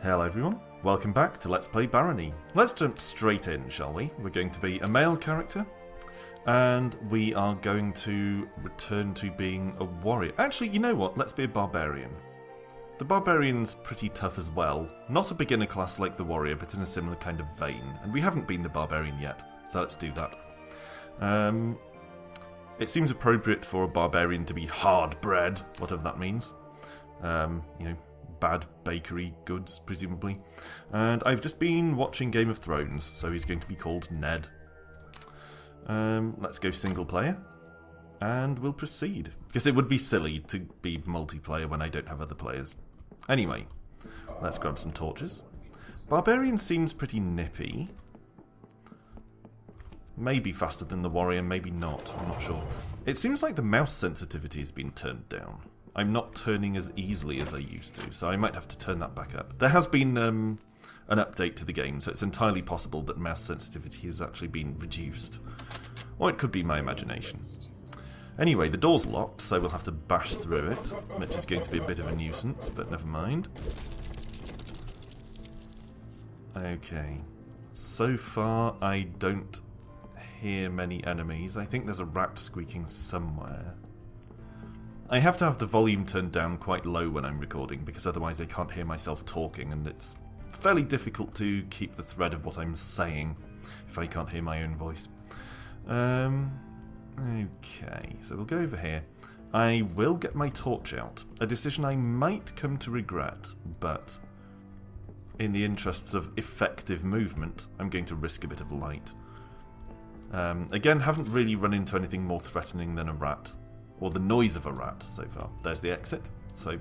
Hello everyone, welcome back to Let's Play Barony. Let's jump straight in, shall we? We're going to be a male character, and we are going to return to being a warrior. Actually, you know what? Let's be a barbarian. The barbarian's pretty tough as well. Not a beginner class like the warrior, but in a similar kind of vein. And we haven't been the barbarian yet, so let's do that. It seems appropriate for a barbarian to be hard-bred, whatever that means. Bad bakery goods, presumably. And I've just been watching Game of Thrones, so he's going to be called Ned. Let's go single player, and we'll proceed. Because it would be silly to be multiplayer when I don't have other players. Anyway, let's grab some torches. Barbarian seems pretty nippy. Maybe faster than the warrior, maybe not, I'm not sure. It seems like the mouse sensitivity has been turned down. I'm not turning as easily as I used to, so I might have to turn that back up. There has been an update to the game, so it's entirely possible that mouse sensitivity has actually been reduced. Or it could be my imagination. Anyway, the door's locked, so we'll have to bash through it, which is going to be a bit of a nuisance, but never mind. Okay. So far, I don't hear many enemies. I think there's a rat squeaking somewhere. I have to have the volume turned down quite low when I'm recording, because otherwise I can't hear myself talking, and it's fairly difficult to keep the thread of what I'm saying if I can't hear my own voice. Okay, so we'll go over here. I will get my torch out. A decision I might come to regret, but in the interests of effective movement, I'm going to risk a bit of light. Again, haven't really run into anything more threatening than a rat. Or the noise of a rat so far. There's the exit. So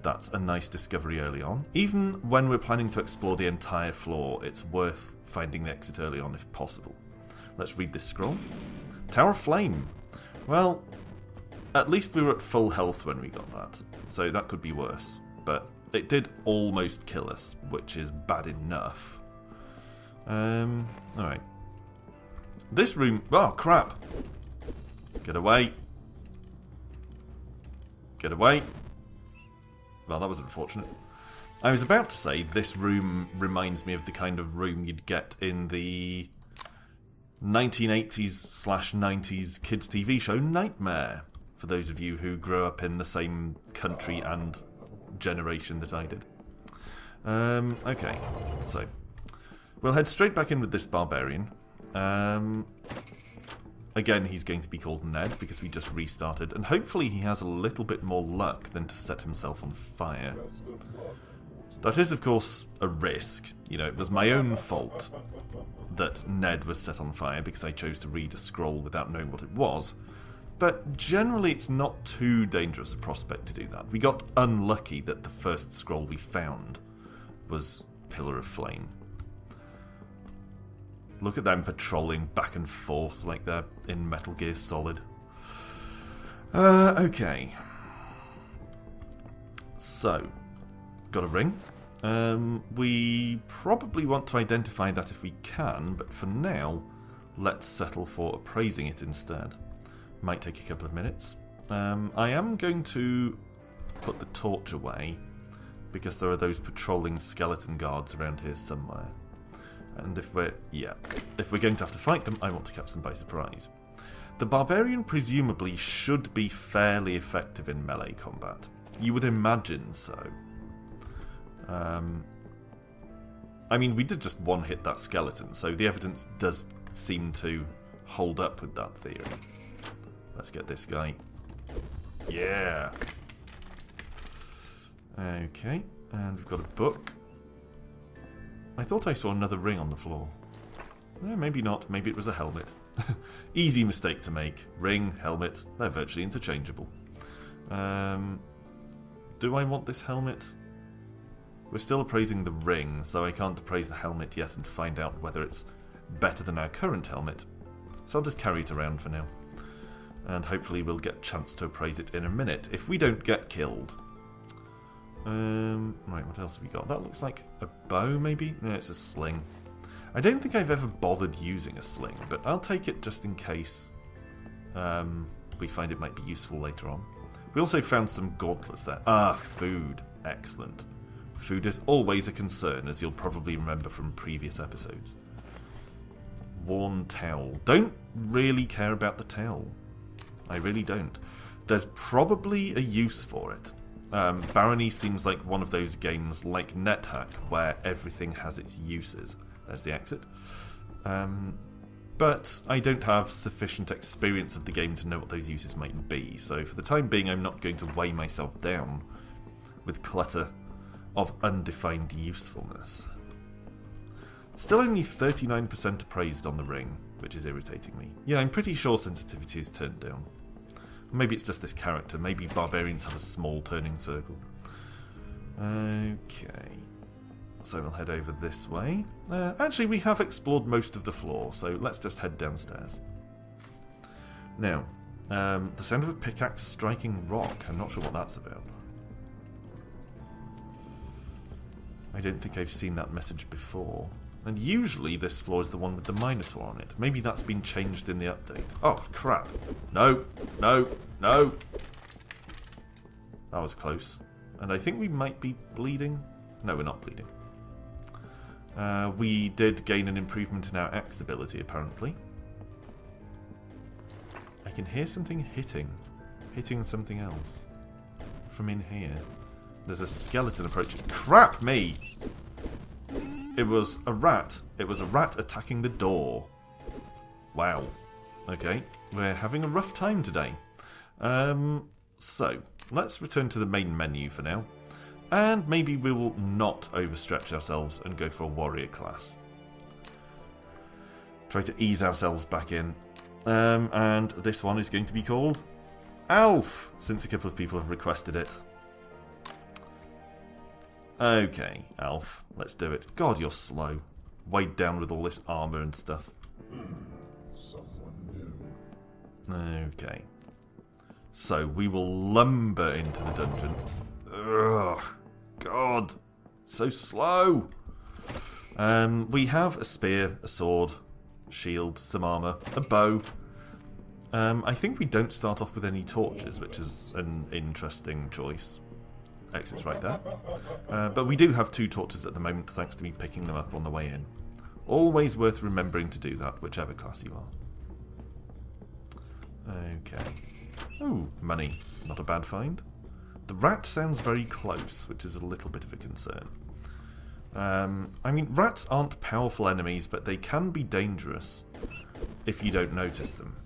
that's a nice discovery early on. Even when we're planning to explore the entire floor, it's worth finding the exit early on if possible. Let's read this scroll. Tower of Flame. Well, at least we were at full health when we got that. So that could be worse. But it did almost kill us, which is bad enough. Alright. This room... Oh, crap! Get away. Get away. Well, that was unfortunate. I was about to say this room reminds me of the kind of room you'd get in the 1980s/90s kids TV show Nightmare, for those of you who grew up in the same country and generation that I did. Okay, so we'll head straight back in with this barbarian. Again, he's going to be called Ned because we just restarted, and hopefully he has a little bit more luck than to set himself on fire. That is, of course, a risk. You know, it was my own fault that Ned was set on fire because I chose to read a scroll without knowing what it was, but generally it's not too dangerous a prospect to do that. We got unlucky that the first scroll we found was Pillar of Flame. Look at them patrolling back and forth like they're in Metal Gear Solid. Okay. So, got a ring. We probably want to identify that if we can, but for now, let's settle for appraising it instead. Might take a couple of minutes. I am going to put the torch away, because there are those patrolling skeleton guards around here somewhere. And if we're going to have to fight them, I want to catch them by surprise. The barbarian presumably should be fairly effective in melee combat. You would imagine so. I mean, we did just one-hit that skeleton, so the evidence does seem to hold up with that theory. Let's get this guy. Yeah! Okay, and we've got a book. I thought I saw another ring on the floor. Maybe not. Maybe it was a helmet. Easy mistake to make. Ring, helmet, they're virtually interchangeable. Do I want this helmet? We're still appraising the ring, so I can't appraise the helmet yet and find out whether it's better than our current helmet. So I'll just carry it around for now. And hopefully we'll get a chance to appraise it in a minute, if we don't get killed. Right, what else have we got? That looks like a bow, maybe? No, it's a sling. I don't think I've ever bothered using a sling, but I'll take it just in case we find it might be useful later on. We also found some gauntlets there. Ah, food. Excellent. Food is always a concern, as you'll probably remember from previous episodes. Worn towel. Don't really care about the towel. I really don't. There's probably a use for it. Barony seems like one of those games like NetHack, where everything has its uses. There's the exit. But I don't have sufficient experience of the game to know what those uses might be, so for the time being I'm not going to weigh myself down with clutter of undefined usefulness. Still only 39% appraised on the ring, which is irritating me. Yeah, I'm pretty sure sensitivity is turned down. Maybe it's just this character. Maybe barbarians have a small turning circle. Okay. So we'll head over this way. Actually, we have explored most of the floor, so let's just head downstairs. Now, the sound of a pickaxe striking rock. I'm not sure what that's about. I don't think I've seen that message before. And usually this floor is the one with the Minotaur on it. Maybe that's been changed in the update. Oh, crap. No, no, no. That was close. And I think we might be bleeding. No, we're not bleeding. We did gain an improvement in our X ability, apparently. I can hear something hitting. Hitting something else. From in here. There's a skeleton approaching. Crap me! It was a rat. It was a rat attacking the door. Wow. Okay, we're having a rough time today. So, let's return to the main menu for now. And maybe we will not overstretch ourselves and go for a warrior class. Try to ease ourselves back in. And this one is going to be called Alf, since a couple of people have requested it. Okay, Alf, let's do it. God, you're slow. Weighed down with all this armour and stuff. Someone new. Okay. So, we will lumber into the dungeon. Ugh. God. So slow. We have a spear, a sword, shield, some armour, a bow. I think we don't start off with any torches, which is an interesting choice. Exit's right there. But we do have 2 torches at the moment, thanks to me picking them up on the way in. Always worth remembering to do that, whichever class you are. Okay. Ooh, money. Not a bad find. The rat sounds very close, which is a little bit of a concern. I mean, rats aren't powerful enemies, but they can be dangerous if you don't notice them.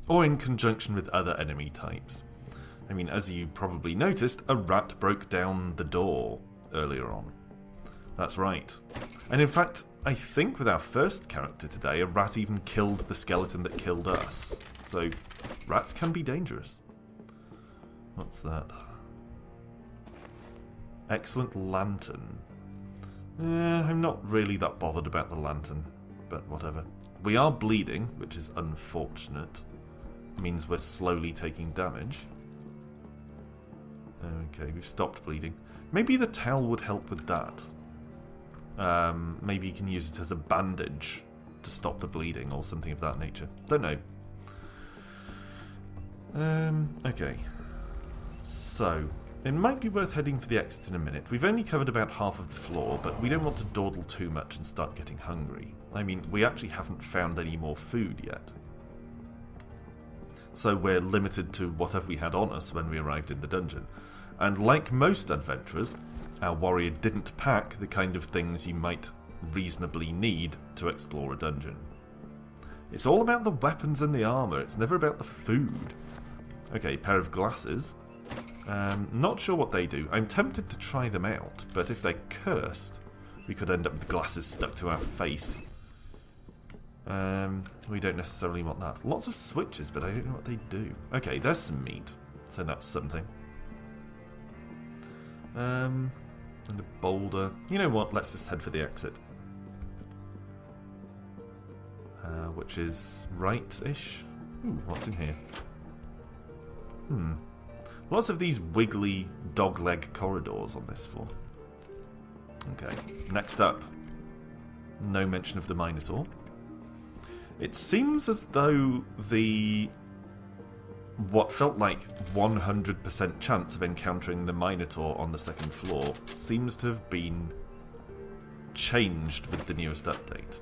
Or in conjunction with other enemy types. I mean, as you probably noticed, a rat broke down the door earlier on. That's right. And in fact, I think with our first character today, a rat even killed the skeleton that killed us. So, rats can be dangerous. What's that? Excellent lantern. I'm not really that bothered about the lantern, but whatever. We are bleeding, which is unfortunate. Means we're slowly taking damage. Okay, we've stopped bleeding. Maybe the towel would help with that. Maybe you can use it as a bandage to stop the bleeding or something of that nature. Don't know. Okay. So, it might be worth heading for the exit in a minute. We've only covered about half of the floor, but we don't want to dawdle too much and start getting hungry. I mean, we actually haven't found any more food yet. So we're limited to whatever we had on us when we arrived in the dungeon. And like most adventurers, our warrior didn't pack the kind of things you might reasonably need to explore a dungeon. It's all about the weapons and the armour, it's never about the food. Okay, pair of glasses. Not sure what they do. I'm tempted to try them out, but if they're cursed, we could end up with glasses stuck to our face. We don't necessarily want that. Lots of switches, but I don't know what they do. Okay, there's some meat, so that's something. And a boulder. You know what? Let's just head for the exit. Which is right-ish. Ooh, what's in here? Lots of these wiggly dog-leg corridors on this floor. Okay, next up. No mention of the Minotaur. It seems as though the what felt like 100% chance of encountering the Minotaur on the second floor seems to have been changed with the newest update.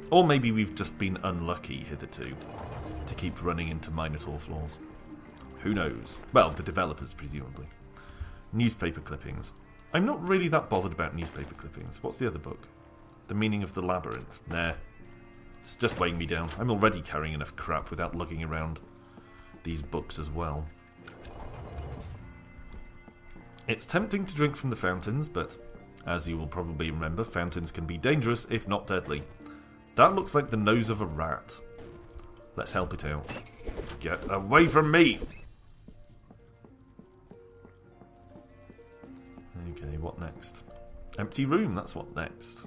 Or maybe we've just been unlucky hitherto to keep running into Minotaur floors. Who knows? Well, the developers, presumably. Newspaper clippings. I'm not really that bothered about newspaper clippings. What's the other book? The Meaning of the Labyrinth. Nah. It's just weighing me down. I'm already carrying enough crap without lugging around these books as well. It's tempting to drink from the fountains, but as you will probably remember, fountains can be dangerous if not deadly. That looks like the nose of a rat. Let's help it out. Get away from me! Okay, what next? Empty room, that's what next.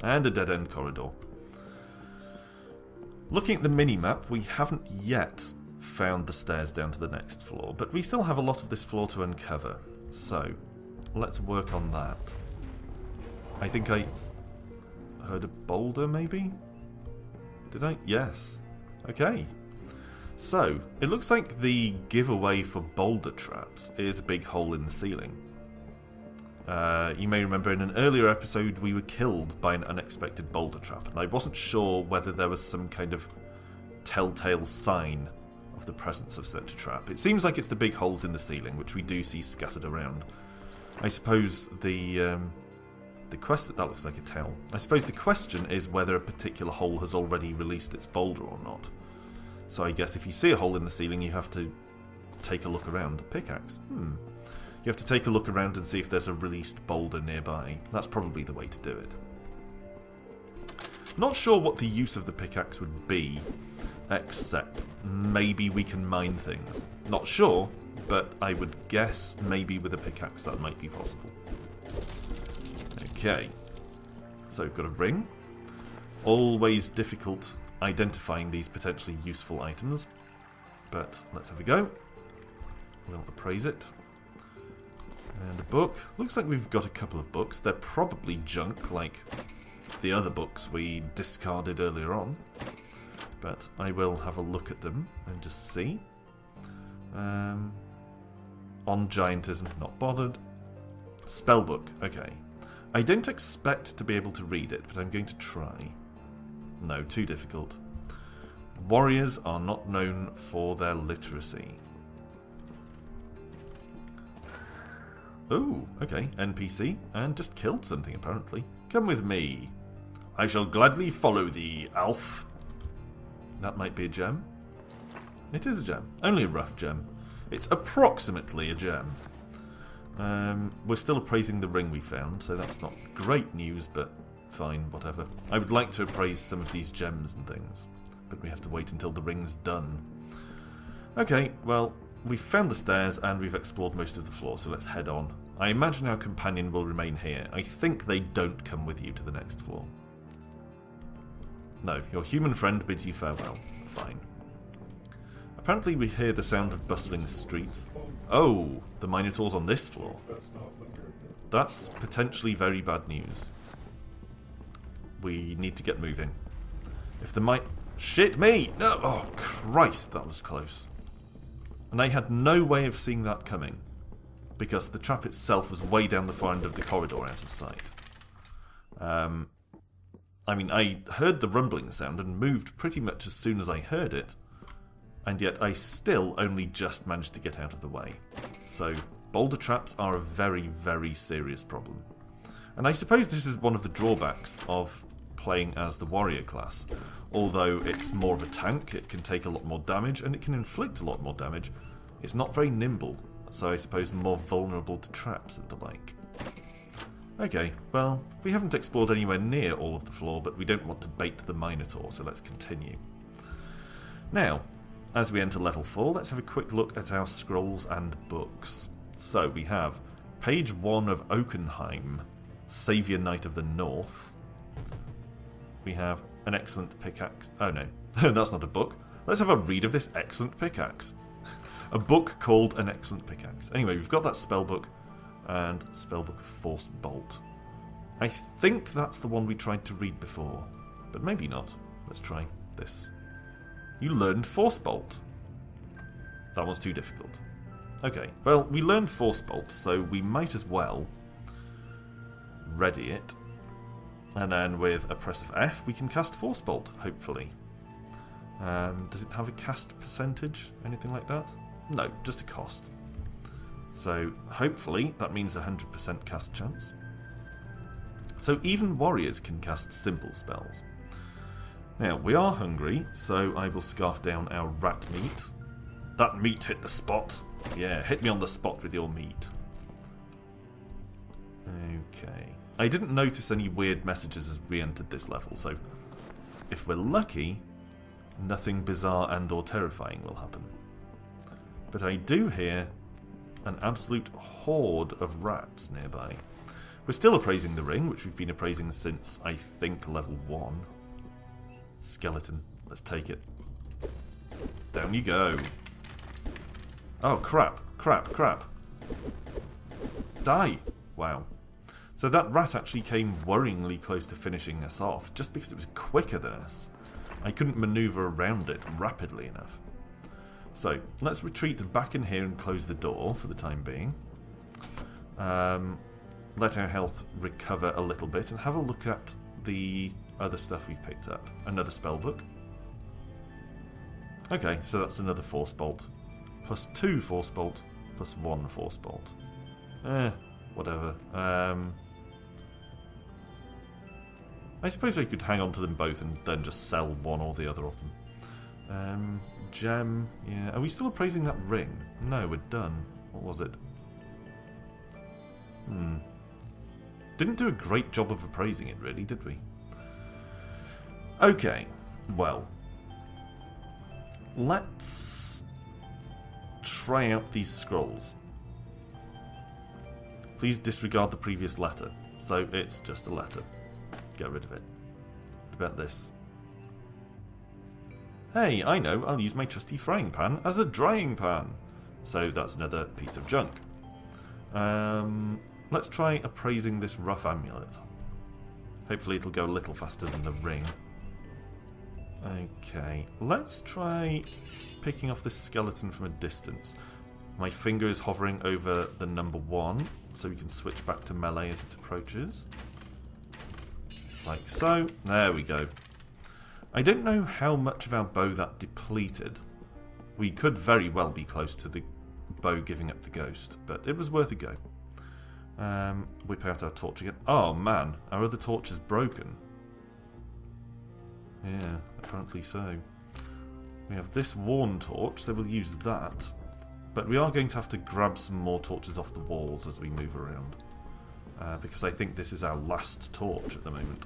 And a dead-end corridor. Looking at the mini-map, we haven't yet found the stairs down to the next floor, but we still have a lot of this floor to uncover. So, let's work on that. I think I heard a boulder, maybe? Did I? Yes. Okay. So, it looks like the giveaway for boulder traps is a big hole in the ceiling. You may remember in an earlier episode we were killed by an unexpected boulder trap, and I wasn't sure whether there was some kind of telltale sign of the presence of such a trap. It seems like it's the big holes in the ceiling, which we do see scattered around. I suppose the question... That looks like a towel. I suppose the question is whether a particular hole has already released its boulder or not. So I guess if you see a hole in the ceiling, you have to take a look around. Pickaxe. You have to take a look around and see if there's a released boulder nearby. That's probably the way to do it. Not sure what the use of the pickaxe would be, except maybe we can mine things. Not sure, but I would guess maybe with a pickaxe that might be possible. Okay, so we've got a ring. Always difficult identifying these potentially useful items, but let's have a go. We'll appraise it. And a book. Looks like we've got a couple of books. They're probably junk, like the other books we discarded earlier on. But I will have a look at them and just see. On Giantism, not bothered. Spellbook, okay. I don't expect to be able to read it, but I'm going to try. No, too difficult. Warriors are not known for their literacy. Oh, okay, NPC, and just killed something apparently. Come with me. I shall gladly follow thee, Alf. That might be a gem. It is a gem. Only a rough gem. It's approximately a gem. We're still appraising the ring we found, so that's not great news, but fine, whatever. I would like to appraise some of these gems and things, but we have to wait until the ring's done. Okay, well, we've found the stairs and we've explored most of the floor, so let's head on. I imagine our companion will remain here. I think they don't come with you to the next floor. No, your human friend bids you farewell. Fine. Apparently we hear the sound of bustling streets. Oh, the Minotaur's on this floor. That's potentially very bad news. We need to get moving. If the Shit me! No! Oh, Christ, that was close. And I had no way of seeing that coming, because the trap itself was way down the far end of the corridor out of sight. I mean, I heard the rumbling sound and moved pretty much as soon as I heard it, and yet I still only just managed to get out of the way. So, boulder traps are a very, very serious problem. And I suppose this is one of the drawbacks of playing as the warrior class. Although it's more of a tank, it can take a lot more damage, and it can inflict a lot more damage. It's not very nimble, so I suppose more vulnerable to traps and the like. Okay, well, we haven't explored anywhere near all of the floor, but we don't want to bait the Minotaur, so let's continue. Now, as we enter level 4, let's have a quick look at our scrolls and books. So, we have page 1 of Oakenheim, Saviour Knight of the North. We have an excellent pickaxe. Oh no, that's not a book. Let's have a read of this excellent pickaxe. A book called An Excellent Pickaxe. Anyway, we've got that spellbook and spellbook of Force Bolt. I think that's the one we tried to read before, but maybe not. Let's try this. You learned Force Bolt. that one's too difficult. Okay, well, we learned Force Bolt, so we might as well ready it. And then with a press of F, we can cast Force Bolt, hopefully. Does it have a cast percentage? Anything like that? No, just a cost. So, hopefully, that means 100% cast chance. So even warriors can cast simple spells. Now, we are hungry, so I will scarf down our rat meat. That meat hit the spot. Yeah, hit me on the spot with your meat. Okay. I didn't notice any weird messages as we entered this level, so if we're lucky, nothing bizarre and or terrifying will happen. But I do hear an absolute horde of rats nearby. We're still appraising the ring, which we've been appraising since, I think, level 1. Skeleton. Let's take it. Down you go. Oh, crap. Crap, crap. Die! Wow. So that rat actually came worryingly close to finishing us off, just because it was quicker than us. I couldn't maneuver around it rapidly enough. So, let's retreat back in here and close the door for the time being. Let our health recover a little bit and have a look at the other stuff we've picked up. Another spellbook. Okay, so that's another Force Bolt. Plus 2 Force Bolt, plus 1 Force Bolt. Whatever. I suppose I could hang on to them both and then just sell one or the other of them. Gem, yeah. Are we still appraising that ring? No, we're done. What was it? Didn't do a great job of appraising it, really, did we? Okay, well. Let's try out these scrolls. Please disregard the previous letter. So, it's just a letter. Get rid of it. What about this? Hey, I know, I'll use my trusty frying pan as a drying pan. So that's another piece of junk. Let's try appraising this rough amulet. Hopefully it'll go a little faster than the ring. Okay, let's try picking off this skeleton from a distance. My finger is hovering over the number 1, so we can switch back to melee as it approaches. Like so. There we go. I don't know how much of our bow that depleted. We could very well be close to the bow giving up the ghost, but it was worth a go. Whip out our torch again. Oh man, our other torch is broken. Yeah, apparently so. We have this worn torch, so we'll use that. But we are going to have to grab some more torches off the walls as we move around. Because I think this is our last torch at the moment.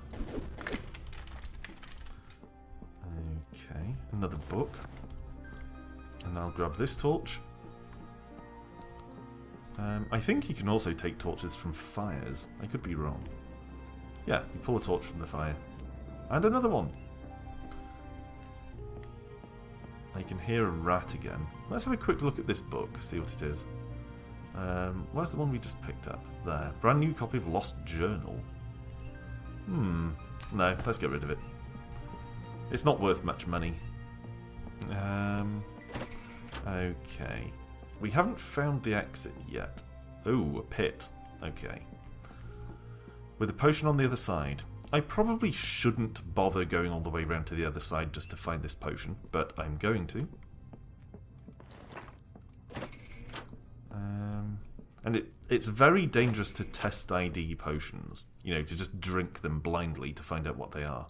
Okay, another book. And I'll grab this torch. I think you can also take torches from fires. I could be wrong. Yeah, you pull a torch from the fire. And another one. I can hear a rat again. Let's have a quick look at this book, see what it is. Where's the one we just picked up? There. Brand new copy of Lost Journal. No, let's get rid of it. It's not worth much money. Okay. We haven't found the exit yet. Ooh, a pit. Okay. With a potion on the other side. I probably shouldn't bother going all the way around to the other side just to find this potion, but I'm going to. And it's very dangerous to test ID potions. You know, to just drink them blindly to find out what they are.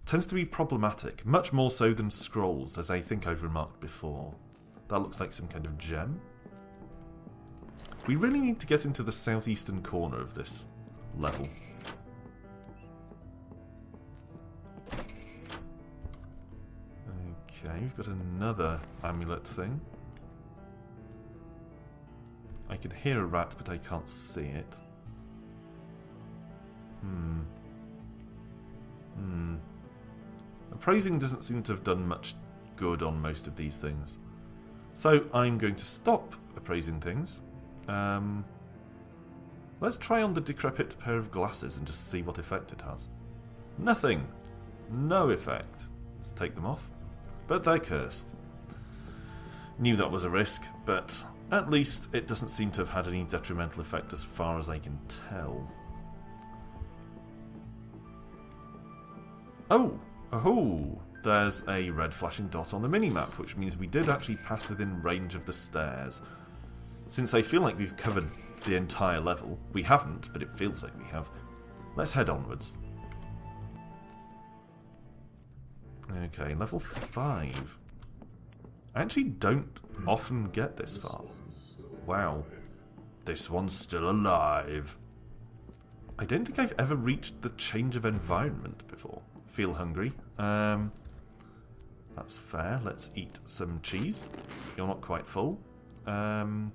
Tends to be problematic, much more so than scrolls, as I think I've remarked before. That looks like some kind of gem. We really need to get into the southeastern corner of this level. Okay, we've got another amulet thing. I can hear a rat, but I can't see it. Appraising doesn't seem to have done much good on most of these things. So I'm going to stop appraising things. Let's try on the decrepit pair of glasses and just see what effect it has. Nothing. No effect. Let's take them off. But they're cursed. Knew that was a risk, but at least it doesn't seem to have had any detrimental effect as far as I can tell. Oh! Oh! There's a red flashing dot on the minimap, which means we did actually pass within range of the stairs. Since I feel like we've covered the entire level, we haven't, but it feels like we have. Let's head onwards. Okay, level 5. I actually don't often get this far. Wow. This one's still alive. I don't think I've ever reached the change of environment before. Feel hungry. That's fair. Let's eat some cheese. You're not quite full. The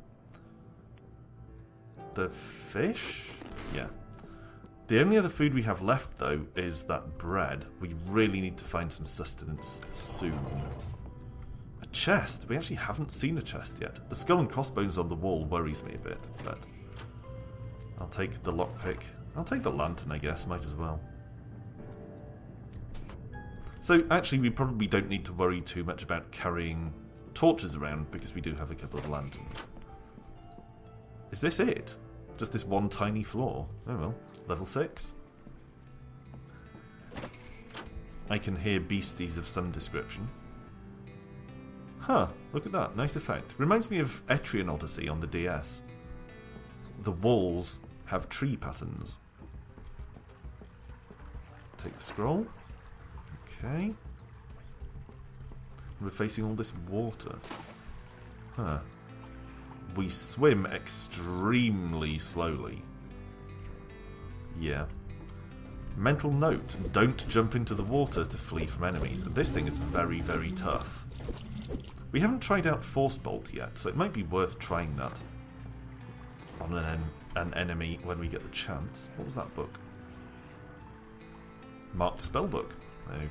fish? Yeah. The only other food we have left, though, is that bread. We really need to find some sustenance soon. A chest? We actually haven't seen a chest yet. The skull and crossbones on the wall worries me a bit, but I'll take the lockpick. I'll take the lantern, I guess. Might as well. So, actually, we probably don't need to worry too much about carrying torches around, because we do have a couple of lanterns. Is this it? Just this one tiny floor? Oh well. Level 6. I can hear beasties of some description. Huh, look at that. Nice effect. Reminds me of Etrian Odyssey on the DS. The walls have tree patterns. Take the scroll. Okay. We're facing all this water. Huh. We swim extremely slowly. Yeah. Mental note, don't jump into the water to flee from enemies. This thing is very, very tough. We haven't tried out Force Bolt yet, so it might be worth trying that on an enemy when we get the chance. What was that book? Marked Spellbook.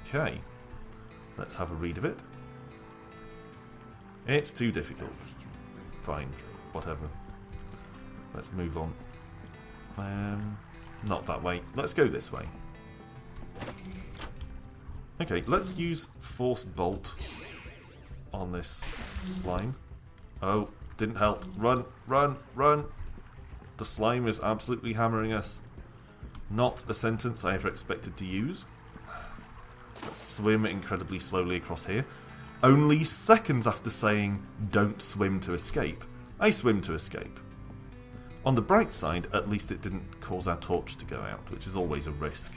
Okay. Let's have a read of it. It's too difficult. Fine. Whatever. Let's move on. Not that way. Let's go this way. Okay, let's use Force Bolt on this slime. Oh, didn't help. Run, run, run! The slime is absolutely hammering us. Not a sentence I ever expected to use. Let's swim incredibly slowly across here. Only seconds after saying, don't swim to escape. I swim to escape. On the bright side, at least it didn't cause our torch to go out, which is always a risk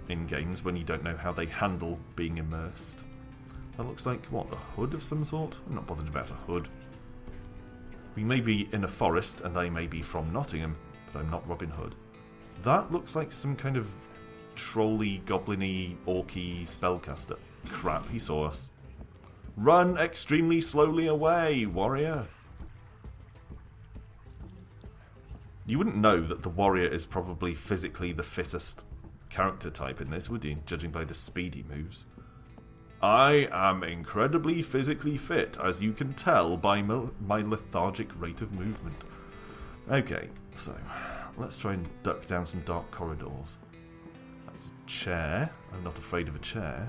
in games when you don't know how they handle being immersed. That looks like, what, a hood of some sort? I'm not bothered about a hood. We may be in a forest, and I may be from Nottingham, but I'm not Robin Hood. That looks like some kind of trolly, goblin-y, orky spellcaster. Crap, he saw us. Run extremely slowly away, warrior! You wouldn't know that the warrior is probably physically the fittest character type in this, would you? Judging by the speedy moves. I am incredibly physically fit, as you can tell by my lethargic rate of movement. Okay, so let's try and duck down some dark corridors. That's a chair. I'm not afraid of a chair.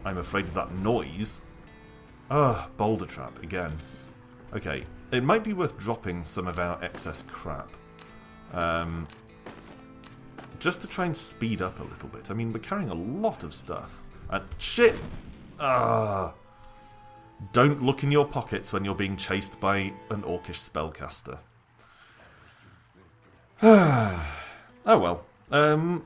I'm afraid of that noise. Ugh, boulder trap again. Okay, it might be worth dropping some of our excess crap. Just to try and speed up a little bit. I mean, we're carrying a lot of stuff. And shit! Ah! Don't look in your pockets when you're being chased by an orcish spellcaster. Oh well.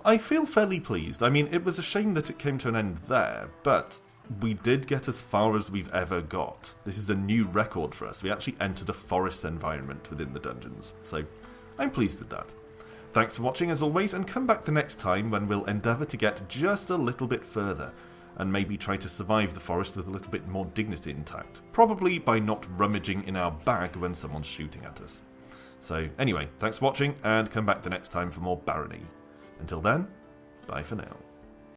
I feel fairly pleased. I mean, it was a shame that it came to an end there, but we did get as far as we've ever got. This is a new record for us. We actually entered a forest environment within the dungeons, so I'm pleased with that. Thanks for watching as always, and come back the next time when we'll endeavour to get just a little bit further, and maybe try to survive the forest with a little bit more dignity intact. Probably by not rummaging in our bag when someone's shooting at us. So anyway, thanks for watching, and come back the next time for more Barony. Until then, bye for now.